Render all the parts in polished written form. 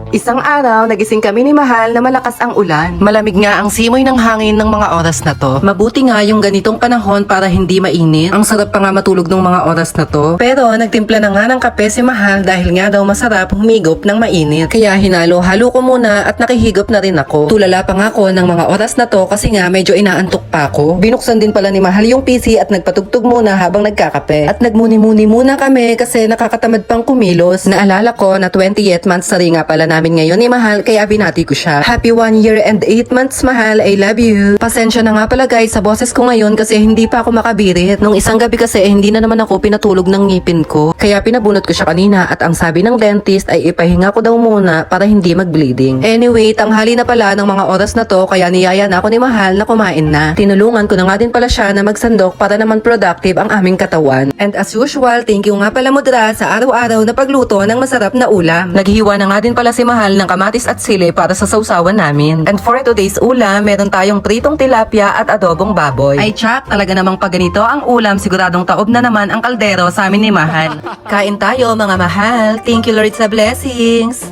Isang araw, nagising kami ni Mahal na malakas ang ulan. Malamig nga ang simoy ng hangin ng mga oras na to. Mabuti nga yung ganitong panahon para hindi mainit. Ang sarap pa nga matulog ng mga oras na to. Pero nagtimpla na nga ng kape si Mahal dahil nga daw masarap humigop ng mainit. Kaya hinalo-halo ko muna at nakihigop na rin ako. Tulala pa nga ako ng mga oras na to kasi nga medyo inaantok pa ako. Binuksan din pala ni Mahal yung PC at nagpatugtog muna habang nagkakape. At nagmuni-muni muna kami kasi nakakatamad pang kumilos. Naalala ko na 28th monthsary nga pala namin ngayon ni Mahal kaya binati ko siya. Happy 1 year and 8 months Mahal, I love you. Pasensya na nga pala guys sa boses ko ngayon kasi hindi pa ako makabirit. Nung isang gabi kasi hindi na naman ako pinatulog ng ngipin ko. Kaya pinabunot ko siya kanina at ang sabi ng dentist ay ipahinga ko daw muna para hindi mag-bleeding. Anyway, tanghali na pala ng mga oras na to kaya niyaya na ako ni Mahal na kumain na. Tinulungan ko na nga din pala siya na magsandok para naman productive ang aming katawan. And as usual, thank you nga pala Mudra sa araw-araw na pagluto ng masarap na ulam. Naghiwa na nga din pala si Mahal ng kamatis at sili para sa sausawan namin. And for today's ulam, meron tayong pritong tilapia at adobong baboy. Ay tsak, talaga namang pag ganito ang ulam, siguradong taob na naman ang kaldero sa amin ni Mahal. Kain tayo mga Mahal. Thank you Lord sa blessings.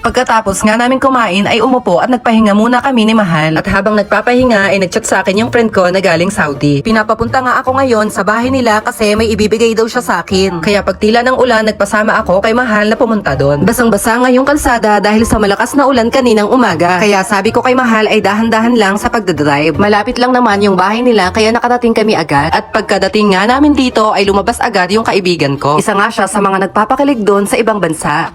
Pagkatapos nga namin kumain ay umupo at nagpahinga muna kami ni Mahal. At habang nagpapahinga ay nagchat sa akin yung friend ko na galing Saudi. Pinapapunta nga ako ngayon sa bahay nila kasi may ibibigay daw siya sa akin. Kaya pagtila ng ulan nagpasama ako kay Mahal na pumunta doon. Basang-basa nga yung kalsada dahil sa malakas na ulan kaninang umaga. Kaya sabi ko kay Mahal ay dahan-dahan lang sa pagdadrive. Malapit lang naman yung bahay nila kaya nakarating kami agad. At pagkadating nga namin dito ay lumabas agad yung kaibigan ko. Isa nga siya sa mga nagpapakilig doon sa ibang bansa.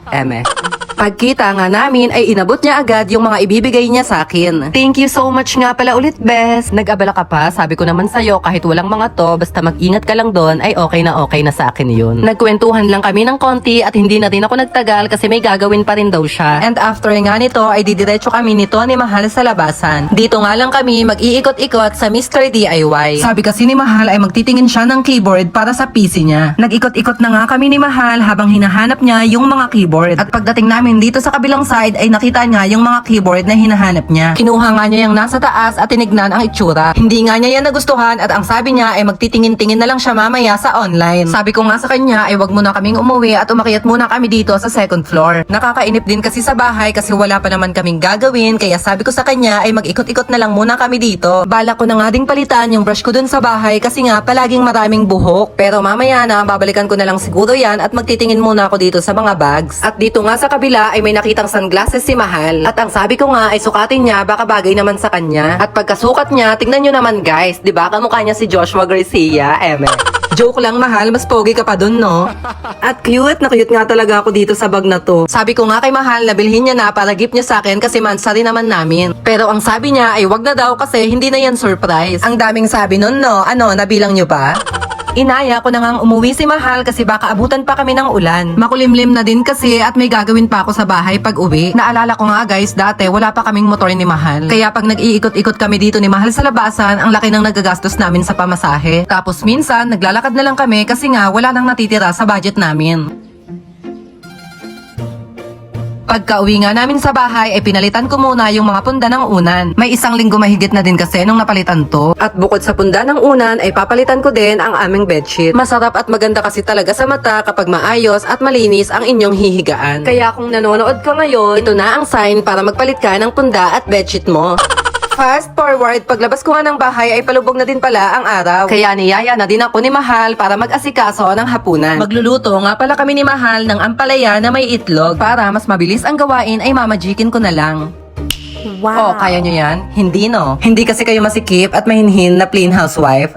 Pagkita nga namin ay inabot niya agad yung mga ibibigay niya sa akin. Thank you so much nga pala ulit, Bes. Nag-abala ka pa, sabi ko naman sa'yo kahit walang mga to, basta mag-ingat ka lang doon ay okay na sa akin yun. Nagkwentuhan lang kami ng konti at hindi na din ako nagtagal kasi may gagawin pa rin daw siya. And after nga nito ay didiretso kami nito ni Mahal sa labasan. Dito nga lang kami mag-iikot-ikot sa Mr. DIY. Sabi kasi ni Mahal ay magtitingin siya ng keyboard para sa PC niya. Nag-ikot-ikot na nga kami ni Mahal habang hinahanap niya yung mga keyboard. At pagdating namin dito sa kabilang side ay nakita niya yung mga keyboard na hinahanap niya. Kinuha nga niya yung nasa taas at tinignan ang itsura. Hindi nga niya yan nagustuhan at ang sabi niya ay magtitingin-tingin na lang siya mamaya sa online. Sabi ko nga sa kanya ay wag muna kaming umuwi at umakyat muna kami dito sa second floor. Nakakainip din kasi sa bahay kasi wala pa naman kaming gagawin kaya sabi ko sa kanya ay mag-ikot-ikot na lang muna kami dito. Balak ko na nga ding palitan yung brush ko dun sa bahay kasi nga palaging maraming buhok. Pero mamaya na babalikan ko na lang siguro yan at magtitingin muna ako dito sa mga bags. At dito nga sa kabila ay may nakitang sunglasses si Mahal. At ang sabi ko nga ay sukatin niya baka bagay naman sa kanya. At pagkasukat niya, tingnan nyo naman guys, 'di ba? Kamukha niya si Joshua Garcia. Joke lang Mahal, mas pogi ka pa dun, no? At cute na cute nga talaga ako dito sa bag na to. Sabi ko nga kay Mahal na bilhin niya na para gift niya sa akin kasi mansari naman namin. Pero ang sabi niya ay wag na daw kasi hindi na yan surprise. Ang daming sabi nun, no? Ano, nabilang niyo pa? Inaya ko na ngang umuwi si Mahal kasi baka abutan pa kami ng ulan. Makulimlim na din kasi at may gagawin pa ako sa bahay pag uwi. Naalala ko nga guys, dati wala pa kaming motor ni Mahal. Kaya pag nag-iikot-ikot kami dito ni Mahal sa labasan, ang laki ng nagagastos namin sa pamasahe. Tapos minsan, naglalakad na lang kami kasi nga wala nang natitira sa budget namin. Pagka-uwi nga namin sa bahay ay pinalitan ko muna yung mga punda ng unan. May isang linggo mahigit na din kasi nung napalitan to. At bukod sa punda ng unan ay papalitan ko din ang aming bedsheet. Masarap at maganda kasi talaga sa mata kapag maayos at malinis ang inyong hihigaan. Kaya kung nanonood ka ngayon, ito na ang sign para magpalit ka ng punda at bedsheet mo. Fast forward, paglabas ko nga ng bahay ay palubog na din pala ang araw. Kaya niyaya na din ako ni Mahal para mag-asikaso ng hapunan. Magluluto nga pala kami ni Mahal ng ampalaya na may itlog. Para mas mabilis ang gawain ay mamajikin ko na lang. Wow. Oh, kaya nyo yan? Hindi no? Hindi kasi kayo masikip at mahinhin na plain housewife.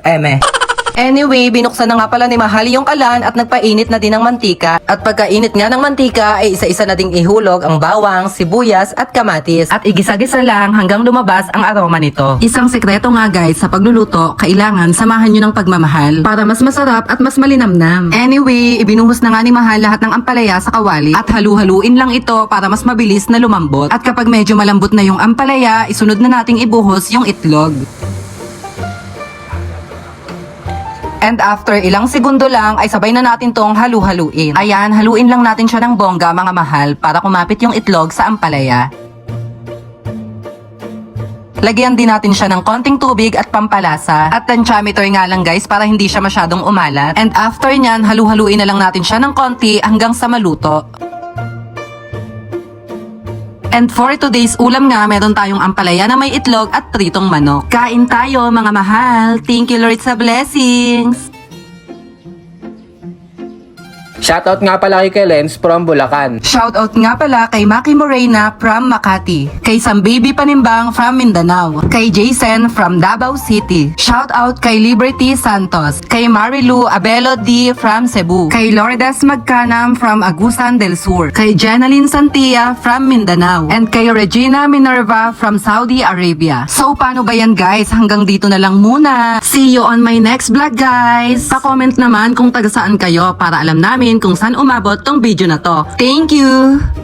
Anyway, binuksan na nga pala ni Mahal yung kalan at nagpainit na din ng mantika. At pagkainit nga ng mantika ay isa-isa na ding ihulog ang bawang, sibuyas at kamatis. At igisa-gisa lang hanggang lumabas ang aroma nito. Isang sekreto nga guys sa pagluluto, kailangan samahan nyo ng pagmamahal para mas masarap at mas malinamnam. Anyway, ibinuhos na nga ni Mahal lahat ng ampalaya sa kawali at halu-haluin lang ito para mas mabilis na lumambot. At kapag medyo malambot na yung ampalaya, isunod na nating ibuhos yung itlog. And after ilang segundo lang ay sabay na natin tong halu-haluin. Ayan, haluin lang natin siya ng bongga mga Mahal para kumapit yung itlog sa ampalaya. Lagyan din natin siya ng konting tubig at pampalasa. At tensiometer nga lang guys para hindi siya masyadong umalat. And after nyan, halu-haluin na lang natin siya ng konti hanggang sa maluto. And for today's ulam nga, meron tayong ampalaya na may itlog at pritong manok. Kain tayo mga mahal. Thank you Lord sa blessings. Shoutout nga pala kay Kelens from Bulacan. Shoutout nga pala kay Maki Morena from Makati. Kay Sambaby Panimbang from Mindanao. Kay Jason from Davao City. Shoutout kay Liberty Santos. Kay Marilu Abelo D from Cebu. Kay Lourdes Magcanam from Agusan del Sur. Kay Jenaline Santia from Mindanao. And kay Regina Minerva from Saudi Arabia. So paano ba yan guys? Hanggang dito na lang muna. See you on my next vlog guys. Pa-comment naman kung taga saan kayo para alam namin kung saan umabot tong video na to. Thank you!